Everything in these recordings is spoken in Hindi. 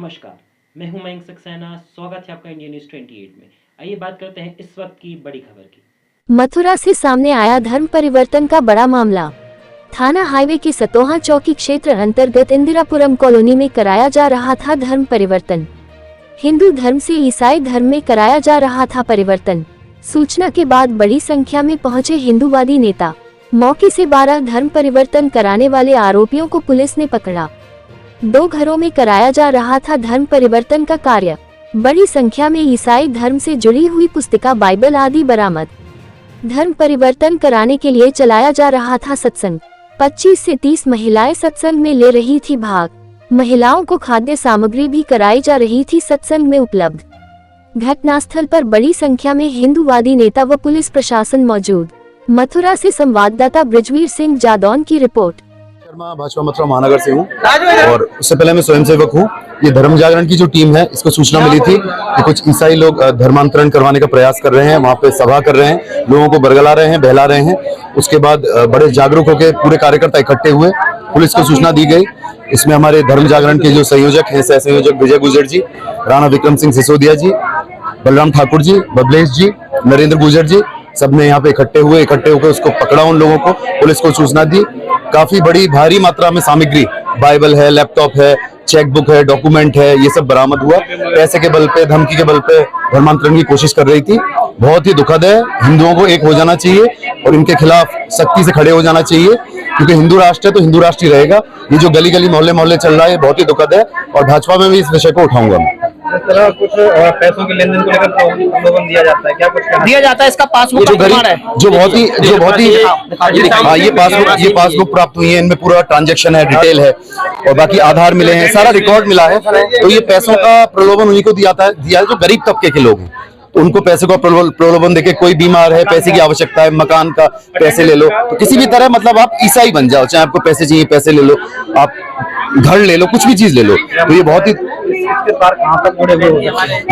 नमस्कार, मैं हूं मयंक सक्सेना। स्वागत है आपका इंडिया न्यूज 28 में। आइए बात करते हैं इस वक्त की बड़ी खबर की। मथुरा से सामने आया धर्म परिवर्तन का बड़ा मामला। थाना हाईवे के सतोहा चौकी क्षेत्र अंतर्गत इंदिरापुरम कॉलोनी में कराया जा रहा था धर्म परिवर्तन। हिंदू धर्म से ईसाई धर्म में कराया जा रहा था परिवर्तन। सूचना के बाद बड़ी संख्या में पहुंचे हिंदूवादी नेता। मौके से 12 धर्म परिवर्तन कराने वाले आरोपियों को पुलिस ने पकड़ा। 2 घरों में कराया जा रहा था धर्म परिवर्तन का कार्य। बड़ी संख्या में ईसाई धर्म से जुड़ी हुई पुस्तिका, बाइबल आदि बरामद। धर्म परिवर्तन कराने के लिए चलाया जा रहा था सत्संग। 25 से 30 महिलाएं सत्संग में ले रही थी भाग। महिलाओं को खाद्य सामग्री भी कराई जा रही थी सत्संग में उपलब्ध। घटनास्थल पर बड़ी संख्या में हिंदूवादी नेता व पुलिस प्रशासन मौजूद। मथुरा से संवाददाता बृजवीर सिंह जादौन की रिपोर्ट। भाजपा मथुरा महानगर से हूँ और उससे पहले मैं स्वयंसेवक हूँ। ये धर्म जागरण की जो टीम है, इसको सूचना मिली थी कि कुछ ईसाई लोग धर्मांतरण करवाने का प्रयास कर रहे हैं, वहाँ पे सभा कर रहे हैं, लोगों को बरगला रहे हैं, बहला रहे हैं। उसके बाद बड़े जागरूक होकर पूरे कार्यकर्ता इकट्ठे हुए, पुलिस को सूचना दी गई। इसमें हमारे धर्म जागरण के जो संयोजक हैं, सह संयोजक विजय गुजर जी, राणा विक्रम सिंह सिसोदिया जी, बलराम ठाकुर जी, बबलेश जी, नरेंद्र गुजर जी, सबने यहाँ पे इकट्ठे होकर उसको पकड़ा। उन लोगों को पुलिस को सूचना दी। काफी बड़ी भारी मात्रा में सामग्री, बाइबल है, लैपटॉप है, चेकबुक है, डॉक्यूमेंट है, ये सब बरामद हुआ। पैसे के बल पे, धमकी के बल पे धर्मांतरण की कोशिश कर रही थी। बहुत ही दुखद है। हिंदुओं को एक हो जाना चाहिए और इनके खिलाफ सख्ती से खड़े हो जाना चाहिए, क्योंकि हिंदू राष्ट्र है तो हिंदू राष्ट्र ही रहेगा। ये जो गली गली मोहल्ले मोहल्ले चल रहा है, बहुत ही दुखद है और भाजपा में भी इस विषय को उठाऊंगा। कुछ पैसों के लेन देन को लेकर प्रलोभन दिया जाता है, क्या कुछ दिया जाता है? इसका पासबुक जो बहुत ही ये पासबुक प्राप्त हुई है, इनमें पूरा ट्रांजैक्शन है, डिटेल है और बाकी आधार मिले हैं, सारा रिकॉर्ड मिला है। तो ये पैसों का प्रलोभन उन्हीं को दिया है जो गरीब तबके के लोग हैं। तो उनको पैसे का प्रलोभन देके, कोई बीमार है, पैसे की आवश्यकता है, मकान का पैसे ले लो, तो किसी भी तरह मतलब आप ईसाई बन जाओ, चाहे आपको पैसे चाहिए पैसे ले लो, आप घर ले लो, कुछ भी चीज ले लो। तो ये बहुत ही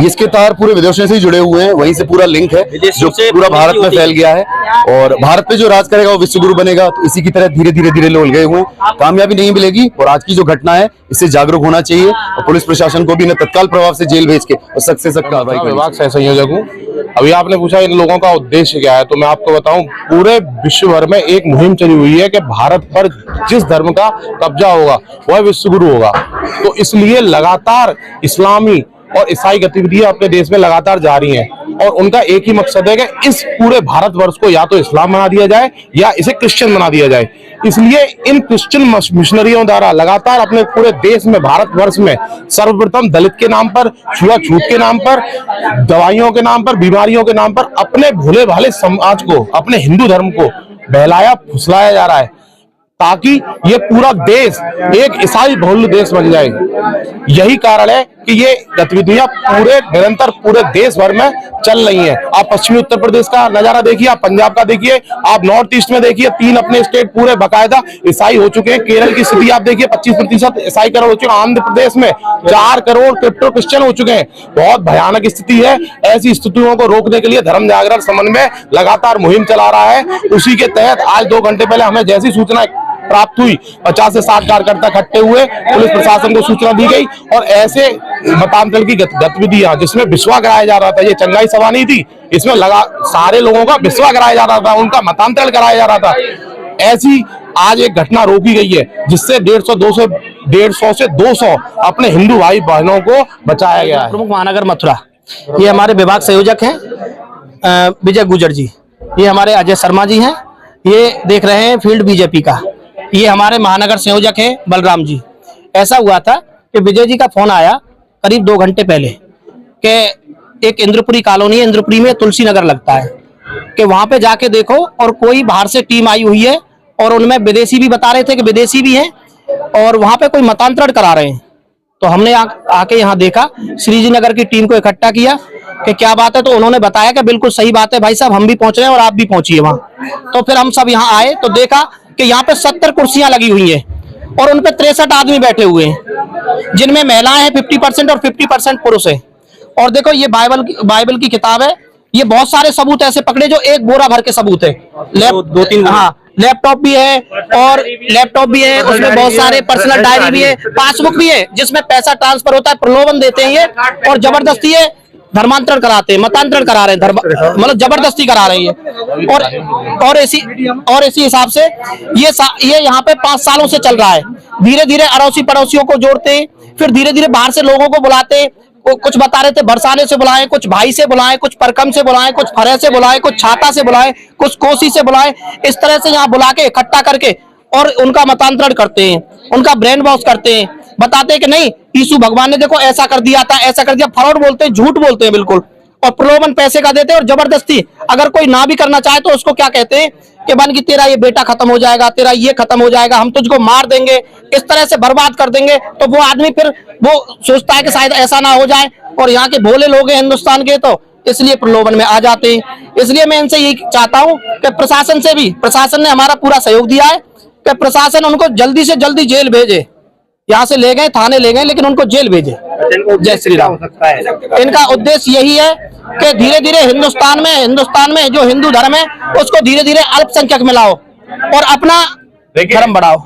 इसके तार पूरे विदेशों से ही जुड़े हुए हैं, वहीं से पूरा लिंक है जो पूरा भारत में फैल गया है और भारत पे जो राज करेगा वो विश्व गुरु बनेगा। तो इसी की तरह धीरे धीरे लोग गए हुए हैं। कामयाबी नहीं मिलेगी और आज की जो घटना है, इससे जागरूक होना चाहिए और पुलिस प्रशासन को भी न तत्काल प्रभाव से जेल भेज के और सख्त से सख्त कार्रवाई करनी। विभाग सह संयोजक हूँ। अभी आपने पूछा इन लोगों का उद्देश्य क्या है, तो मैं आपको बताऊं, पूरे विश्व भर में एक मुहिम चली हुई है कि भारत पर जिस धर्म का कब्जा होगा वह विश्व गुरु होगा। तो इसलिए लगातार इस्लामी और ईसाई गतिविधियां अपने देश में लगातार जारी हैं और उनका एक ही मकसद है कि इस पूरे भारतवर्ष को या तो इस्लाम बना दिया जाए या इसे क्रिश्चियन बना दिया जाए। इसलिए इन क्रिश्चियन मिशनरियों द्वारा लगातार अपने पूरे देश में, भारतवर्ष में सर्वप्रथम दलित के नाम पर, छुआछूत के नाम पर, दवाइयों के नाम पर, बीमारियों के नाम पर अपने भोले भाले समाज को, अपने हिंदू धर्म को बहलाया फुसलाया जा रहा है, ताकि ये पूरा देश एक ईसाई बहुल देश बन जाए। यही कारण है कि ये गतिविधियां निरंतर पूरे देश भर में चल रही हैं। आप पश्चिमी उत्तर प्रदेश का नजारा देखिए, आप पंजाब का देखिए, आप नॉर्थ ईस्ट में देखिए, 3 अपने स्टेट पूरे बाकायदा ईसाई हो चुके हैं। केरल की स्थिति आप देखिए, 25% ईसाई करोड़ हो चुके हैं। आंध्र प्रदेश में 4 करोड़ क्रिप्टो क्रिश्चियन हो चुके हैं। बहुत भयानक स्थिति है। ऐसी स्थितियों को रोकने के लिए धर्म जागरण समन्वय लगातार मुहिम चला रहा है। उसी के तहत आज 2 घंटे पहले हमें जैसी सूचना प्राप्त हुई, 50 से 60 कार्यकर्ता इकट्ठे हुए, पुलिस प्रशासन को सूचना दी गई और ऐसे मतांतर की गतिविधियां जिसमें विश्वा कराया जा रहा था, ये चंगाई सभा नहीं थी, इसमें सारे लोगों का विश्वा कराया जा रहा था, उनका मतांतरण कराया जा रहा था। ऐसी आज एक घटना रोकी गई है जिससे 150 से 200 अपने हिंदू भाई बहनों को बचाया गया है। प्रमुख महानगर मथुरा, ये हमारे विभाग संयोजक हैं विजय गुजर जी, ये हमारे अजय शर्मा जी हैं, ये देख रहे हैं फील्ड बीजेपी का, ये हमारे महानगर संयोजक हैं बलराम जी। ऐसा हुआ था कि विजय जी का फोन आया करीब 2 घंटे पहले कि एक इंद्रपुरी कॉलोनी है, इंद्रपुरी में तुलसी नगर लगता है, कि वहां पे जाके देखो और कोई बाहर से टीम आई हुई है और उनमें विदेशी भी बता रहे थे कि विदेशी भी हैं और वहां पे कोई मतांतरण करा रहे हैं। तो हमने आके यहाँ देखा, श्रीजी नगर की टीम को इकट्ठा किया कि क्या बात है, तो उन्होंने बताया कि बिल्कुल सही बात है भाई साहब, हम भी पहुंच रहे हैं और आप भी पहुंचिए वहां। तो फिर हम सब यहाँ आए तो देखा कि यहाँ पे 70 कुर्सियां लगी हुई हैं और उनपे 63 आदमी बैठे हुए हैं, जिनमें महिलाएं हैं 50% और 50% पुरुष है। और देखो ये बाइबल की किताब है, ये बहुत सारे सबूत ऐसे पकड़े जो एक बोरा भर के सबूत है। 2-3 हाँ, लैपटॉप भी है उसमें बहुत सारे पर्सनल डायरी भी है, पासबुक भी है जिसमें पैसा ट्रांसफर होता है, प्रलोभन देते हैं ये और जबरदस्ती ये धर्मांतरण कराते हैं, मतांतरण करा रहे हैं, मतलब जबरदस्ती करा रहे हैं और इसी हिसाब से ये यहाँ पे 5 सालों से चल रहा है। धीरे धीरे अड़ोसी पड़ोसियों को जोड़ते, फिर धीरे धीरे बाहर से लोगों को बुलाते, कुछ बता रहे थे बरसाने से बुलाएं, कुछ भाई से बुलाएं, कुछ परकम से बुलाएं, कुछ फरे से बुलाएं, कुछ छाता से बुलाएं, कुछ कोसी से बुलाएं, इस तरह से यहाँ बुला के इकट्ठा करके और उनका मतांतरण करते हैं, उनका ब्रेन वॉश करते हैं, बताते हैं कि नहीं यीशु भगवान ने देखो ऐसा कर दिया था, ऐसा कर दिया। फ्रॉड बोलते हैं, झूठ बोलते हैं बिल्कुल, और प्रलोभन पैसे का देते हैं और जबरदस्ती अगर कोई ना भी करना चाहे तो उसको क्या कहते हैं कि बन की तेरा ये बेटा खत्म हो जाएगा, तेरा ये खत्म हो जाएगा, हम तुझको मार देंगे, इस तरह से बर्बाद कर देंगे। तो वो आदमी फिर वो सोचता है कि शायद ऐसा ना हो जाए, और यहाँ के भोले लोग हैं हिंदुस्तान के, तो इसलिए प्रलोभन में आ जाते हैं। इसलिए मैं इनसे यही चाहता हूँ कि प्रशासन ने हमारा पूरा सहयोग दिया है कि प्रशासन उनको जल्दी से जल्दी जेल भेजे। यहाँ से ले गए, थाने ले गए, लेकिन उनको जेल भेजे। जय श्री राम। इनका उद्देश्य यही है कि धीरे धीरे हिंदुस्तान में जो हिंदू धर्म है उसको धीरे धीरे अल्पसंख्यक में लाओ और अपना धर्म बढ़ाओ।